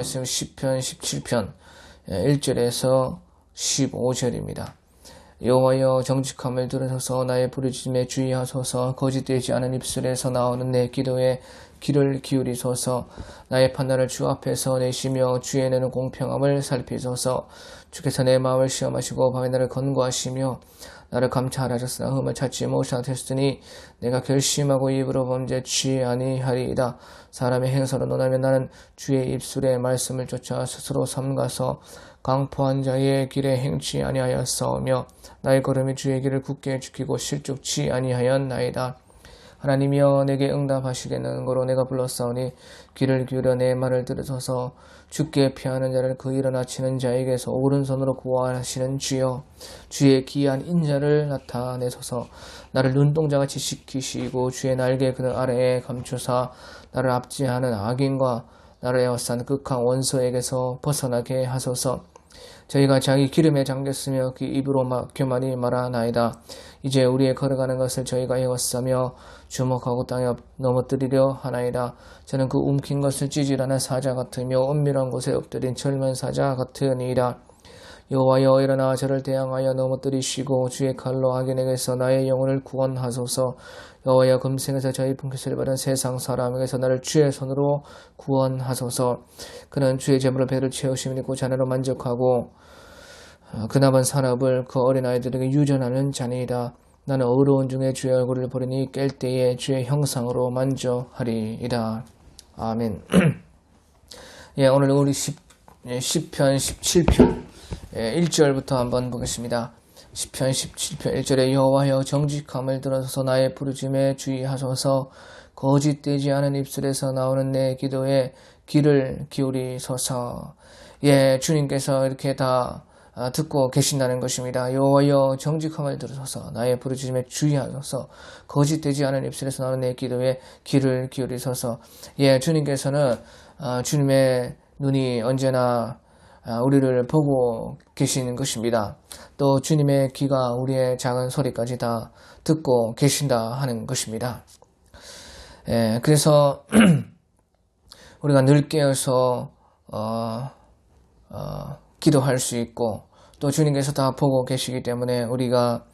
말씀 시편 17편 1절에서 15절입니다. 여호와여 정직함을 들으소서. 나의 부르짖음에 주의하소서. 거짓되지 않은 입술에서 나오는 내 기도에 귀를 기울이소서. 나의 판단을 주 앞에서 내시며 주의 내는 공평함을 살피소서. 주께서 내 마음을 시험하시고 밤에 나를 권고하시며 나를 감찰하셨으나 흠을 찾지 못하셨으니 내가 결심하고 입으로 범죄치 아니하리이다. 사람의 행사로 논하며 나는 주의 입술의 말씀을 쫓아 스스로 삼가서 강포한 자의 길에 행치 아니하였사오며 나의 걸음이 주의 길을 굳게 지키고 실족치 아니하였나이다. 하나님이여 내게 응답하시겠는 거로 내가 불렀사오니 귀를 기울여 내 말을 들으소서. 주께 피하는 자를 그 일어나치는 자에게서 오른손으로 구원하시는 주여, 주의 기이한 인자를 나타내소서. 나를 눈동자같이 지키시고 주의 날개 그늘 아래에 감추사 나를 압제하는 악인과 나를 에워싼 극한 원수에게서 벗어나게 하소서. 저희가 자기 기름에 잠겼으며 그 입으로 교만이 말하나이다. 이제 우리의 걸어가는 것을 저희가 에워싸며 주목하고 땅에 넘어뜨리려 하나이다. 저는 그 움킨 것을 찌질하는 사자 같으며 은밀한 곳에 엎드린 젊은 사자 같으니이다. 여호와여 일어나 저를 대항하여 넘어뜨리시고 주의 칼로 악인에게서 나의 영혼을 구원하소서. 여호와여 금생에서 저희 분깃을 받은 세상 사람에게서 나를 주의 손으로 구원하소서. 그는 주의 재물로 배를 채우시니 곧 자네로 만족하고 그 남은 산업을 그 어린아이들에게 유전하는 자니이다. 나는 어려운 중에 주의 얼굴을 보리니 깰 때에 주의 형상으로 만족하리이다. 아멘. 예, 오늘 우리 시편 17편 1절부터 한번 보겠습니다. 시편 17편 1절에 여호와여 정직함을 들어서 나의 부르짖음에 주의하소서. 거짓되지 않은 입술에서 나오는 내 기도에 귀를 기울이소서. 예, 주님께서 이렇게 다 듣고 계신다는 것입니다. 여호와여 정직함을 들으소서. 나의 부르짖음에 주의하소서. 거짓되지 않은 입술에서 나오는 내 기도에 귀를 기울이소서. 예, 주님께서는 주님의 눈이 언제나 우리를 보고 계시는 것입니다. 또 주님의 귀가 우리의 작은 소리까지 다 듣고 계신다 하는 것입니다. 예, 그래서 우리가 늘 깨어서 기도할 수 있고 또 주님께서 다 보고 계시기 때문에 우리가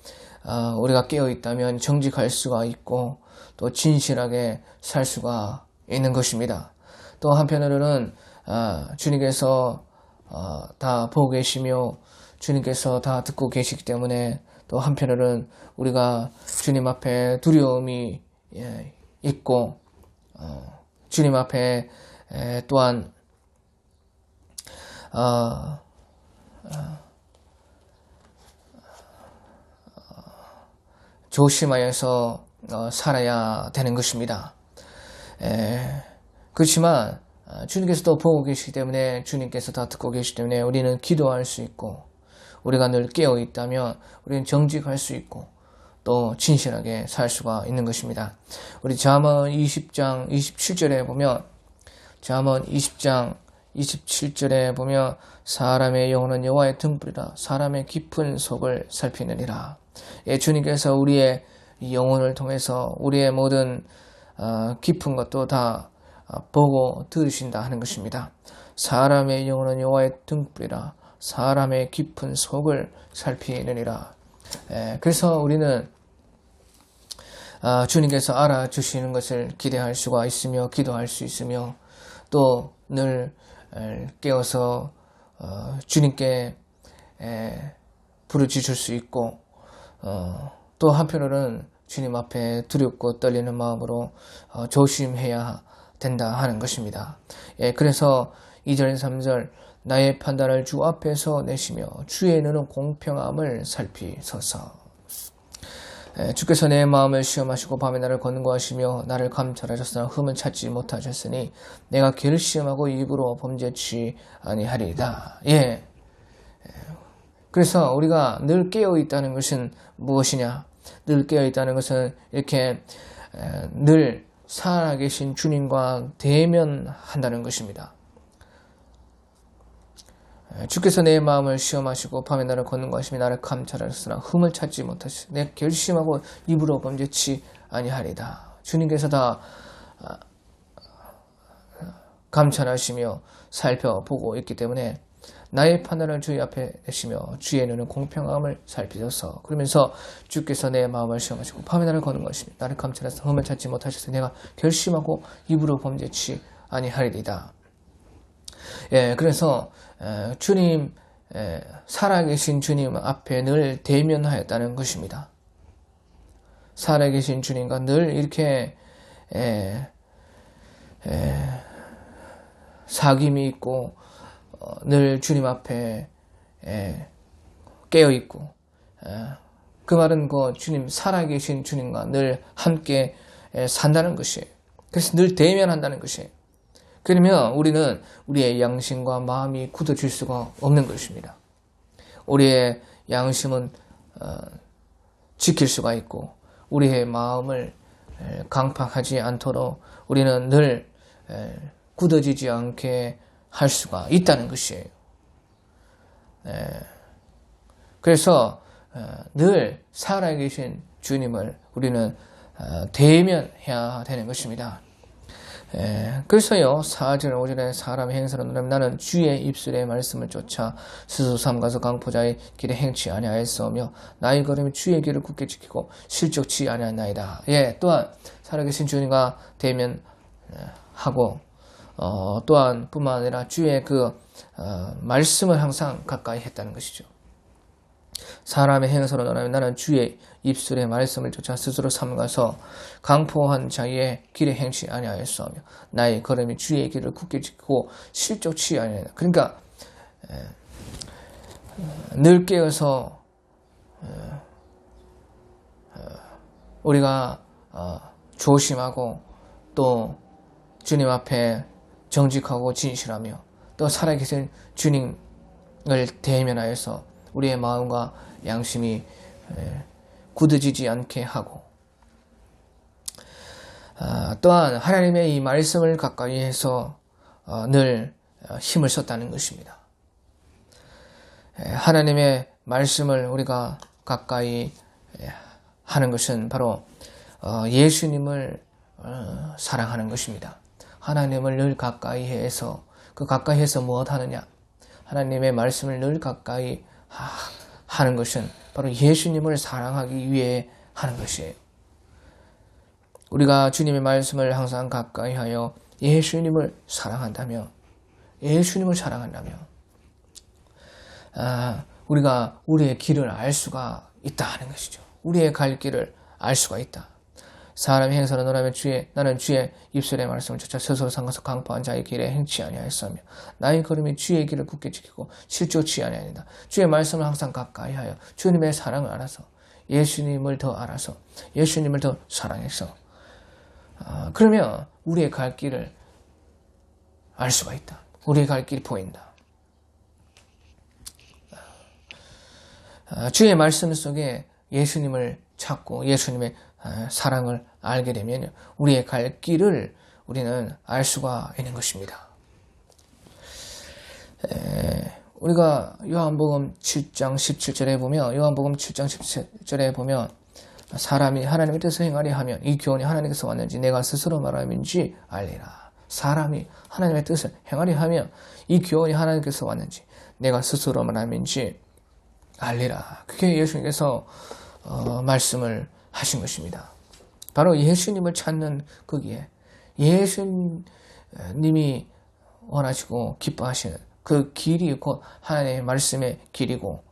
깨어 있다면 정직할 수가 있고 또 진실하게 살 수가 있는 것입니다. 또 한편으로는 주님께서 다 보고 계시며 주님께서 다 듣고 계시기 때문에 또 한편으로는 우리가 주님 앞에 두려움이 있고 주님 앞에 또한 조심하여서 살아야 되는 것입니다. 그렇지만 주님께서도 보고 계시기 때문에 주님께서 다 듣고 계시기 때문에 우리는 기도할 수 있고 우리가 늘 깨어 있다면 우리는 정직할 수 있고 또 진실하게 살 수가 있는 것입니다. 우리 잠언 20장 27절에 보면 잠언 20장 27절에 보면 사람의 영혼은 여호와의 등불이라 사람의 깊은 속을 살피느니라. 예, 주님께서 우리의 영혼을 통해서 우리의 모든 깊은 것도 다 보고 들으신다 하는 것입니다. 사람의 영혼은 여호와의 등불이라 사람의 깊은 속을 살피느니라. 그래서 우리는 주님께서 알아주시는 것을 기대할 수가 있으며 기도할 수 있으며 또 늘 깨어서 주님께 부르짖을 수 있고 또 한편으로는 주님 앞에 두렵고 떨리는 마음으로 조심해야 된다 하는 것입니다. 예, 그래서 2절 3절 나의 판단을 주 앞에서 내시며 주의 눈은 공평함을 살피소서. 주께서 내 마음을 시험하시고 밤에 나를 권고하시며 나를 감찰하셨으나 흠은 찾지 못하셨으니 내가 결심하고 입으로 범죄치 아니하리이다. 예. 그래서 우리가 늘 깨어 있다는 것은 무엇이냐? 늘 깨어 있다는 것은 이렇게 늘 살아계신 주님과 대면한다는 것입니다. 주께서 내 마음을 시험하시고 밤에 나를 권고하시며 나를 감찰하셨으나 흠을 찾지 못하시니 내 결심하고 입으로 범죄치 아니하리다. 주님께서 다 감찰하시며 살펴보고 있기 때문에 나의 판단을 주의 앞에 내시며 주의 눈은 공평함을 살피소서. 그러면서 주께서 내 마음을 시험하시고 밤에 나를 거는 것이니 나를 감찰해서 흠을 찾지 못하셔서 내가 결심하고 입으로 범죄치 아니하리이다. 예, 그래서 주님, 살아계신 주님 앞에 늘 대면하였다는 것입니다. 살아계신 주님과 늘 이렇게 사귐이 있고 늘 주님 앞에 깨어있고, 그 말은 그 주님, 살아계신 주님과 늘 함께 산다는 것이에요. 그래서 늘 대면한다는 것이에요. 그러면 우리는 우리의 양심과 마음이 굳어질 수가 없는 것입니다. 우리의 양심은 지킬 수가 있고 우리의 마음을 강팍하지 않도록 우리는 늘 굳어지지 않게 할 수가 있다는 것이에요. 그래서 늘 살아계신 주님을 우리는 대면해야 되는 것입니다. 그래서요, 4절 5절에 사람의 행사로 논하면 나는 주의 입술의 말씀을 쫓아 스스로 삼가서 강포자의 길에 행치 아니하였으며 나의 걸음이 주의 길을 굳게 지키고 실족치 아니하나이다. 예, 또한 살아계신 주님과 대면하고 또한 뿐만 아니라 주의 그 말씀을 항상 가까이 했다는 것이죠. 사람의 행사로 논하면 나는 주의 입술의 말씀을 쫓아 스스로 삼가서 강포한 자의 길에 행치 아니하였으며 나의 걸음이 주의 길을 굳게 지키고 실족치 아니하였다. 그러니까 늘 깨어서 우리가 조심하고 또 주님 앞에 정직하고 진실하며 또 살아계신 주님을 대면하여서 우리의 마음과 양심이 굳어지지 않게 하고 또한 하나님의 이 말씀을 가까이 해서 늘 힘을 썼다는 것입니다. 하나님의 말씀을 우리가 가까이 하는 것은 바로 예수님을 사랑하는 것입니다. 하나님을 늘 가까이 해서 그 가까이 해서 무엇 하느냐? 하나님의 말씀을 늘 가까이 하는 것은 바로 예수님을 사랑하기 위해 하는 것이에요. 우리가 주님의 말씀을 항상 가까이 하여 예수님을 사랑한다면 우리가 우리의 길을 알 수가 있다 하는 것이죠. 우리의 갈 길을 알 수가 있다. 사람의 행사로 논하면 나는 주의 입술의 말씀을 쫓아 스스로 삼가서 강포한 자의 길에 행치 아니하였으며 나의 걸음이 주의 길을 굳게 지키고 실족치 아니하니이다. 주의 말씀을 항상 가까이 하여 주님의 사랑을 알아서 예수님을 더 알아서 예수님을 더 사랑해서 그러면 우리의 갈 길을 알 수가 있다. 우리의 갈 길이 보인다. 주의 말씀 속에 예수님을 찾고 예수님의 사랑을 알게 되면 우리의 갈 길을 우리는 알 수가 있는 것입니다. 우리가 요한복음 7장 17절에 보면 사람이 하나님의 뜻을 행하려 하면 이 교훈이 하나님께서 왔는지 내가 스스로 말함인지 알리라. 사람이 하나님의 뜻을 행하려 하면 이 교훈이 하나님께서 왔는지 내가 스스로 말함인지 알리라. 그게 예수님께서 말씀을 하신 것입니다. 바로 예수님을 찾는 거기에 예수님이 원하시고 기뻐하시는 그 길이 곧 하나님의 말씀의 길이고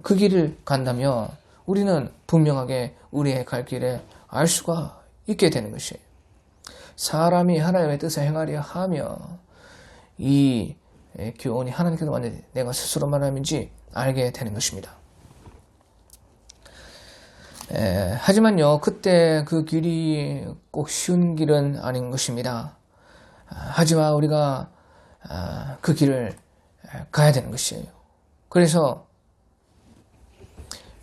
그 길을 간다면 우리는 분명하게 우리의 갈 길에 알 수가 있게 되는 것이에요. 사람이 하나님의 뜻을 행하려 하며 이 교훈이 하나님께서 왔는지 내가 스스로 말함인지 알게 되는 것입니다. 하지만요, 그때 그 길이 꼭 쉬운 길은 아닌 것입니다. 하지만 우리가 그 길을 가야 되는 것이에요. 그래서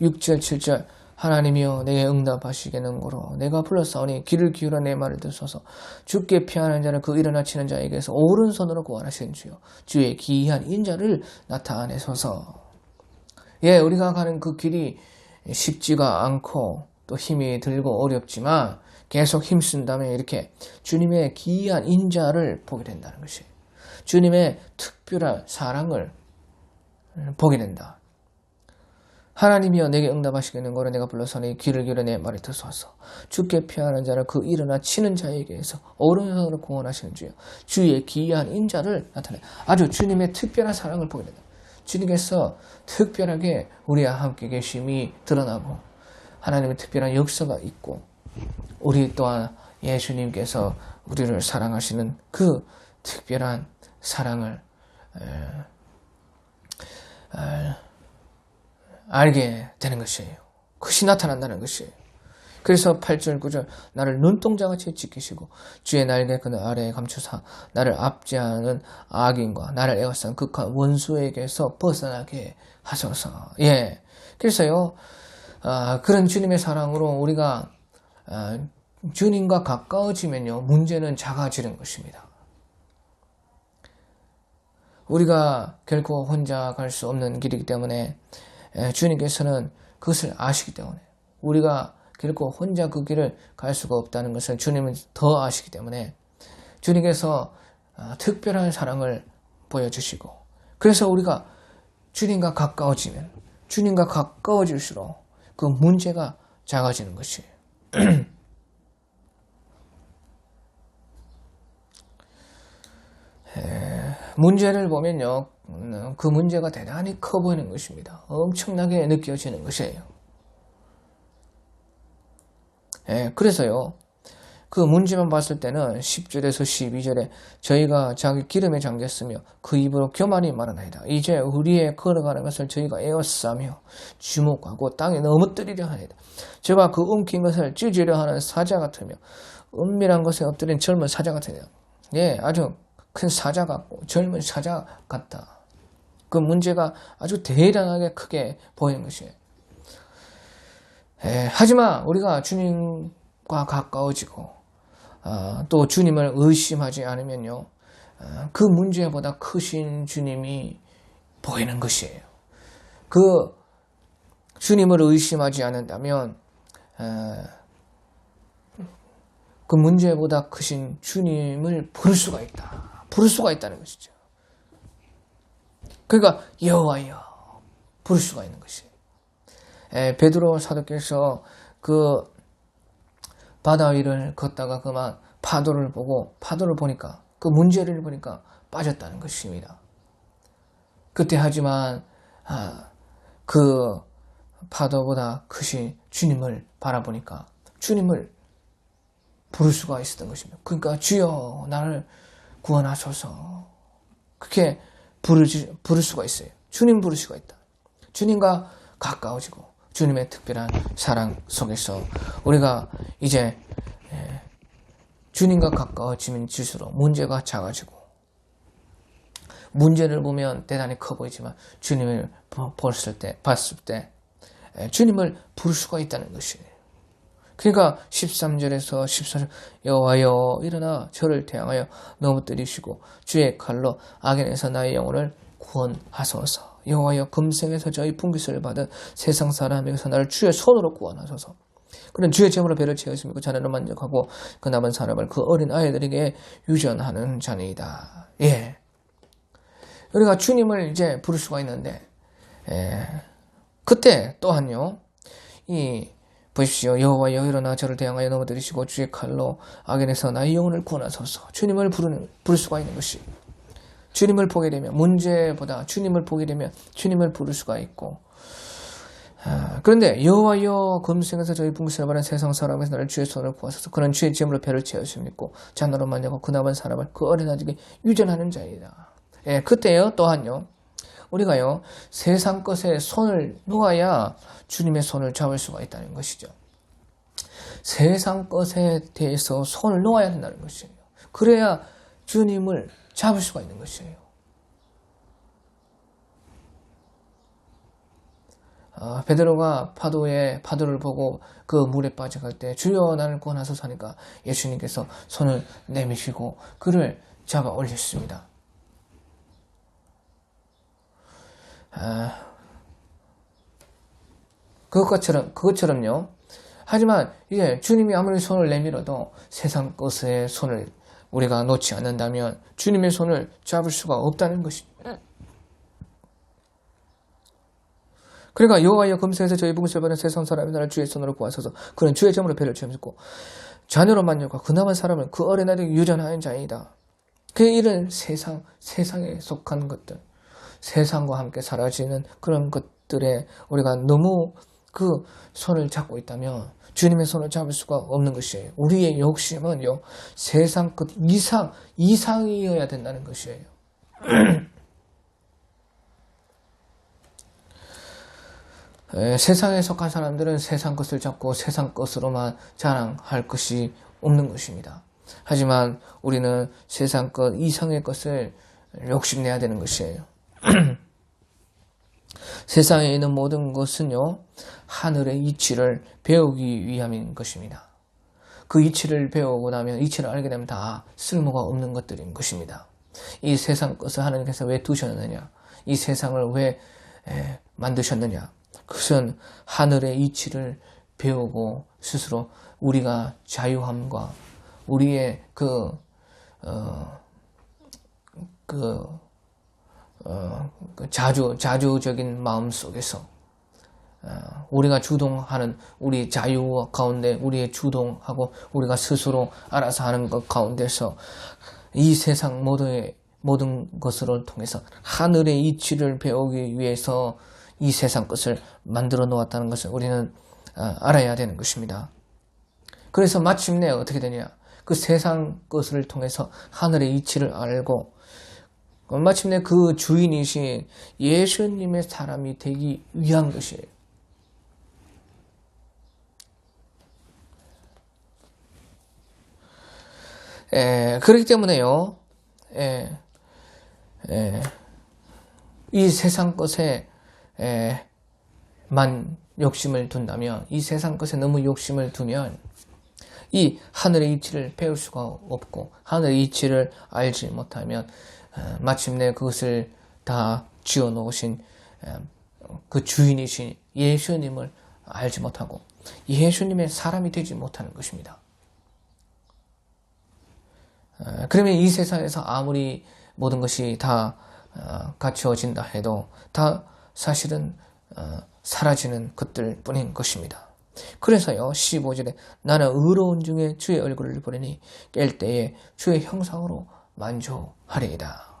6절 7절 하나님이여 내게 응답하시겠는고로 내가 불렀사오니 귀를 기울여 내 말을 듣소서. 주께 피하는 자를 그 일어나 치는 자에게서 오른손으로 구원하시는 주여 주의 기이한 인자를 나타내소서. 예, 우리가 가는 그 길이 쉽지가 않고 또 힘이 들고 어렵지만 계속 힘쓴 다음에 이렇게 주님의 기이한 인자를 보게 된다는 것이에요. 주님의 특별한 사랑을 보게 된다. 하나님이여 내게 응답하시겠는 거로 내가 불러서니 귀를 기울여 내 말을 듣소서. 주께 피하는 자를 그 일어나 치는 자에게서 어른으로 구원하시는 주여. 주의 기이한 인자를 나타내 아주 주님의 특별한 사랑을 보게 된다. 주님께서 특별하게 우리와 함께 계심이 드러나고 하나님의 특별한 역사가 있고 우리 또한 예수님께서 우리를 사랑하시는 그 특별한 사랑을 알게 되는 것이에요. 그것이 나타난다는 것이에요. 그래서 8절 9절 나를 눈동자같이 지키시고 주의 날개 그늘 아래에 감추사 나를 압제하는 악인과 나를 에워싼 극한 원수에게서 벗어나게 하소서. 예. 그래서요 그런 주님의 사랑으로 우리가 주님과 가까워지면요 문제는 작아지는 것입니다. 우리가 결코 혼자 갈 수 없는 길이기 때문에 주님께서는 그것을 아시기 때문에 우리가 결코 혼자 그 길을 갈 수가 없다는 것을 주님은 더 아시기 때문에 주님께서 특별한 사랑을 보여주시고 그래서 우리가 주님과 가까워지면 주님과 가까워질수록 그 문제가 작아지는 것이에요. 문제를 보면요 그 문제가 대단히 커 보이는 것입니다. 엄청나게 느껴지는 것이에요. 그래서요 그 문제만 봤을 때는 10절에서 12절에 저희가 자기 기름에 잠겼으며 그 입으로 교만이 말하나이다. 이제 우리의 걸어가는 것을 저희가 에워싸며 주목하고 땅에 넘어뜨리려 하나이다. 저가 그 움킨 것을 찢으려 하는 사자 같으며 은밀한 것에 엎드린 젊은 사자 같으냐. 예, 아주 큰 사자 같고 젊은 사자 같다. 그 문제가 아주 대단하게 크게 보이는 것이에요. 하지만 우리가 주님과 가까워지고 또 주님을 의심하지 않으면요 그 문제보다 크신 주님이 보이는 것이에요. 그 주님을 의심하지 않는다면 그 문제보다 크신 주님을 부를 수가 있다. 부를 수가 있다는 것이죠. 그러니까 여호와여 부를 수가 있는 것이에요. 베드로 사도께서 그 바다 위를 걷다가 그만 파도를 보니까 그 문제를 보니까 빠졌다는 것입니다. 그때 하지만 그 파도보다 크신 주님을 바라보니까 주님을 부를 수가 있었던 것입니다. 그러니까 주여 나를 구원하소서 그렇게 부를 수가 있어요. 주님 부를 수가 있다. 주님과 가까워지고 주님의 특별한 사랑 속에서 우리가 이제 주님과 가까워지면 질수록 문제가 작아지고 문제를 보면 대단히 커 보이지만 주님을 봤을 때 주님을 부를 수가 있다는 것이에요. 그러니까 13절에서 14절 여호와여 일어나 저를 대항하여 넘어뜨리시고 주의 칼로 악인에서 나의 영혼을 구원하소서. 여호와여 금생에서 저희 분깃을 받은 세상 사람에게서 나를 주의 손으로 구원하소서. 그는 주의 제물로 배를 채웠으며 그 자녀를 만족하고 그 남은 사람을 그 어린 아이들에게 유전하는 자니이다. 예. 우리가 주님을 이제 부를 수가 있는데 그때 또한요 보십시오. 여호와여 일어나 저를 대항하여 넘어뜨리시고 주의 칼로 악인에서 나의 영혼을 구원하소서. 주님을 부를 수가 있는 것이 주님을 보게 되면 문제보다 주님을 보게 되면 주님을 부를 수가 있고 그런데 여호와여 금생에서 저희 분깃을 받은 세상 사람에서 나를 주의 손을 구하소서. 그는 주의 제물로 배를 채우시고 자녀로 만나고 그 남은 사람을 그 어린 아들에게 유전하는 자이다. 예, 그때요 또한요 우리가요 세상 것에 손을 놓아야 주님의 손을 잡을 수가 있다는 것이죠. 세상 것에 대해서 손을 놓아야 된다는 것이에요. 그래야 주님을 잡을 수가 있는 것이에요. 베드로가 파도를 보고 그 물에 빠져갈 때 주여 나를 구원하소서 하니까 예수님께서 손을 내미시고 그를 잡아 올렸습니다. 그것처럼요 하지만 이게 주님이 아무리 손을 내밀어도 세상 것에 손을 우리가 놓지 않는다면 주님의 손을 잡을 수가 없다는 것입니다. 그러니까 여호와여 금생에서 저희 묵은 받은 세상 사람이 나를 주의 손으로 구하소서. 그는 주의 점으로 배를 채우고 자녀로 만족과 그 남은 사람은 그 어린 아이에게 유전하는 자이다. 그 이런 세상에 속한 것들, 세상과 함께 사라지는 그런 것들에 우리가 너무 그 손을 잡고 있다면 주님의 손을 잡을 수가 없는 것이에요. 우리의 욕심은요, 세상 것 이상이어야 된다는 것이에요. 세상에 속한 사람들은 세상 것을 잡고 세상 것으로만 자랑할 것이 없는 것입니다. 하지만 우리는 세상 것 이상의 것을 욕심내야 되는 것이에요. 세상에 있는 모든 것은요, 하늘의 이치를 배우기 위함인 것입니다. 그 이치를 배우고 나면, 이치를 알게 되면 다 쓸모가 없는 것들인 것입니다. 이 세상 것을 하나님께서 왜 두셨느냐? 이 세상을 왜 만드셨느냐? 그것은 하늘의 이치를 배우고 스스로 우리가 자유함과 우리의 자주적인 마음 속에서 우리가 주동하는 우리 자유 가운데 우리의 주동하고 우리가 스스로 알아서 하는 것 가운데서 이 세상 모든 것을 통해서 하늘의 이치를 배우기 위해서 이 세상 것을 만들어 놓았다는 것을 우리는 알아야 되는 것입니다. 그래서 마침내 어떻게 되냐? 그 세상 것을 통해서 하늘의 이치를 알고 마침내 그 주인이신 예수님의 사람이 되기 위한 것이에요. 그렇기 때문에요, 이 세상 것에 만 욕심을 둔다면, 이 세상 것에 너무 욕심을 두면 이 하늘의 이치를 배울 수가 없고 하늘의 이치를 알지 못하면 마침내 그것을 다 지어 놓으신 그 주인이신 예수님을 알지 못하고 예수님의 사람이 되지 못하는 것입니다. 그러면 이 세상에서 아무리 모든 것이 다 갖추어진다 해도 다 사실은 사라지는 것들 뿐인 것입니다. 그래서요, 15절에 나는 의로운 중에 주의 얼굴을 보리니 깰 때에 주의 형상으로 만족하리이다.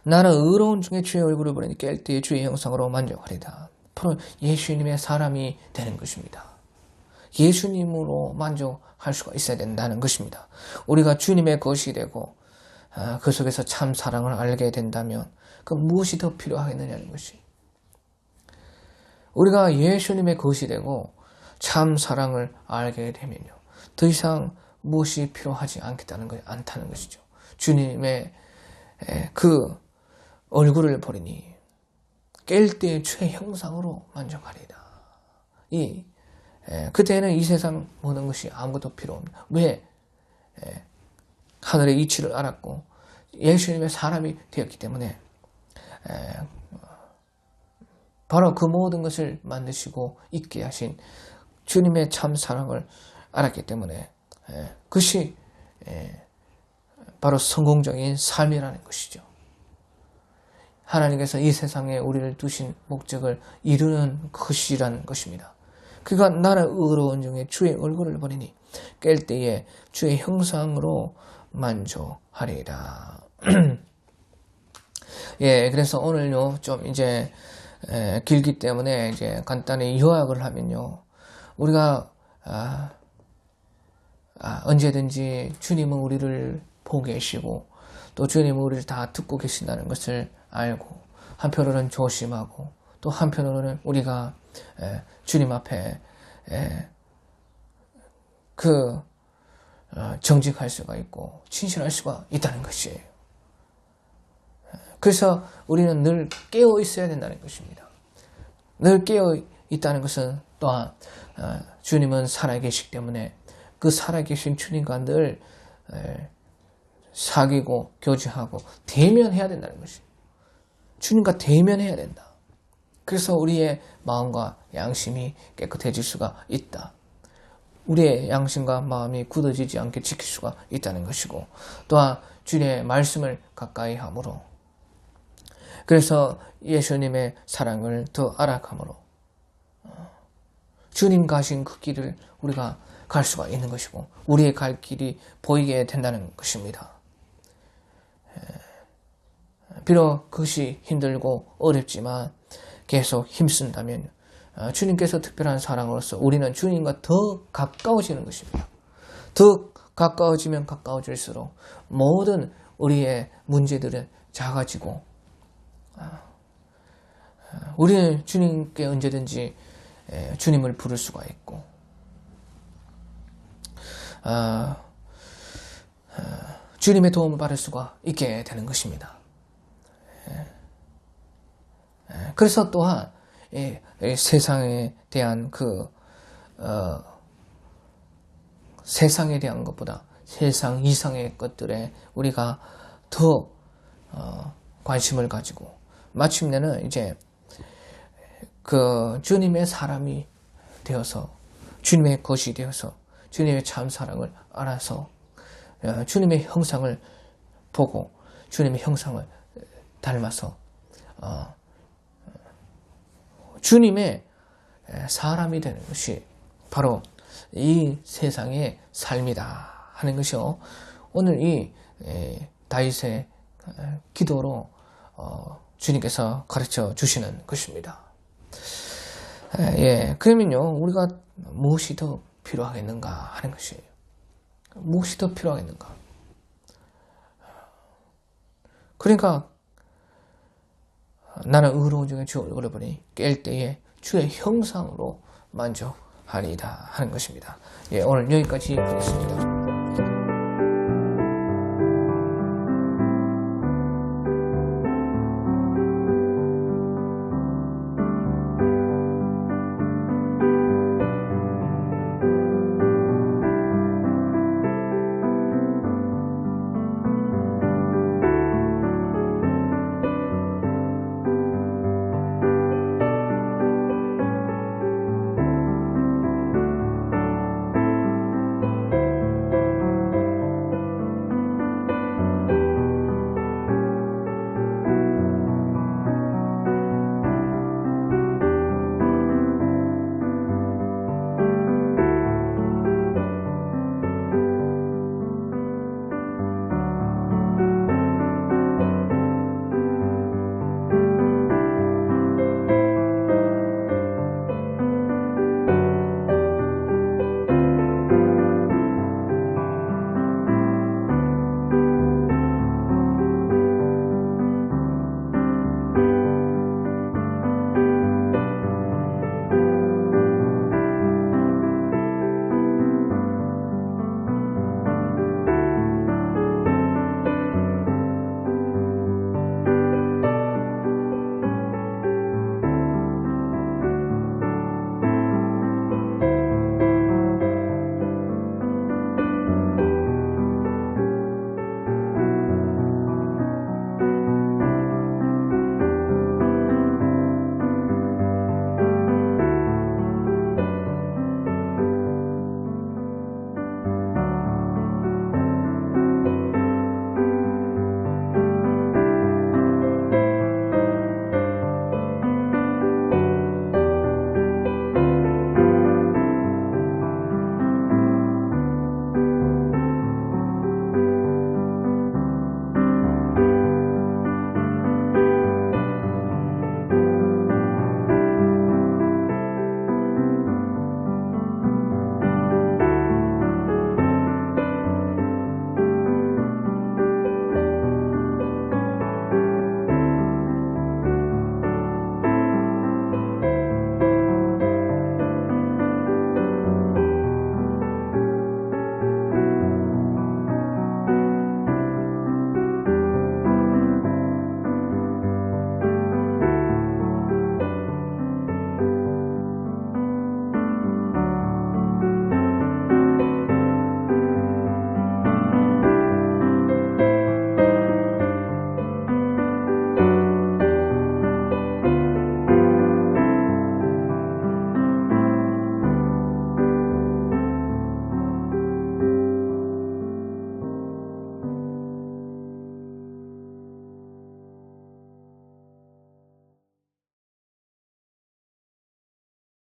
나는 의로운 중에 주의 얼굴을 보리니 깰 때에 주의 형상으로 만족하리이다. 바로 예수님의 사람이 되는 것입니다. 예수님으로 만족할 수가 있어야 된다는 것입니다. 우리가 주님의 것이 되고 그 속에서 참 사랑을 알게 된다면 그 무엇이 더 필요하겠느냐는 것이, 우리가 예수님의 것이 되고 참 사랑을 알게 되면요, 더 이상 무엇이 필요하지 않다는 것이죠. 주님의 그 얼굴을 보리니 깰 때의 주의 형상으로 만족하리이다. 그때는 이 세상 모든 것이 아무것도 필요 없습니다. 왜? 하늘의 이치를 알았고 예수님의 사람이 되었기 때문에 바로 그 모든 것을 만드시고 있게 하신 주님의 참 사랑을 알았기 때문에 그것이 바로 성공적인 삶이라는 것이죠. 하나님께서 이 세상에 우리를 두신 목적을 이루는 것이라는 것입니다. 그러니까 나는 의로운 중에 주의 얼굴을 보리니 깰 때에 주의 형상으로 만족하리라. 그래서 오늘요, 좀 이제 길기 때문에 이제 간단히 요약을 하면요, 우리가 언제든지 주님은 우리를 보고 계시고 또 주님은 우리를 다 듣고 계신다는 것을 알고, 한편으로는 조심하고 또 한편으로는 우리가 주님 앞에 정직할 수가 있고 진실할 수가 있다는 것이에요. 그래서 우리는 늘 깨어 있어야 된다는 것입니다. 늘 깨어 있다는 것은 또한 주님은 살아계시기 때문에 그 살아계신 주님과 늘 사귀고 교제하고 대면해야 된다는 것입니다. 주님과 대면해야 된다. 그래서 우리의 마음과 양심이 깨끗해질 수가 있다. 우리의 양심과 마음이 굳어지지 않게 지킬 수가 있다는 것이고, 또한 주님의 말씀을 가까이 함으로, 그래서 예수님의 사랑을 더 알아감으로 주님 가신 그 길을 우리가 갈 수가 있는 것이고, 우리의 갈 길이 보이게 된다는 것입니다. 비록 그것이 힘들고 어렵지만 계속 힘쓴다면 주님께서 특별한 사랑으로서 우리는 주님과 더 가까워지는 것입니다. 더 가까워지면 가까워질수록 모든 우리의 문제들은 작아지고, 우리는 주님께 언제든지 주님을 부를 수가 있고, 주님의 도움을 받을 수가 있게 되는 것입니다. 그래서 또한 세상에 대한 세상에 대한 것보다 세상 이상의 것들에 우리가 더 관심을 가지고, 마침내는 이제 주님의 사람이 되어서, 주님의 것이 되어서, 주님의 참 사랑을 알아서 주님의 형상을 보고 주님의 형상을 닮아서 주님의 사람이 되는 것이 바로 이 세상의 삶이다 하는 것이요, 오늘 이 다윗의 기도로 주님께서 가르쳐 주시는 것입니다. 그러면요, 우리가 무엇이 더 필요하겠는가 하는 것이에요. 무엇이 더 필요하겠는가? 그러니까 나는 의로운 중에 주 얼굴을 보니 깰 때에 주의 형상으로 만족하리이다 하는 것입니다. 오늘 여기까지 하겠습니다.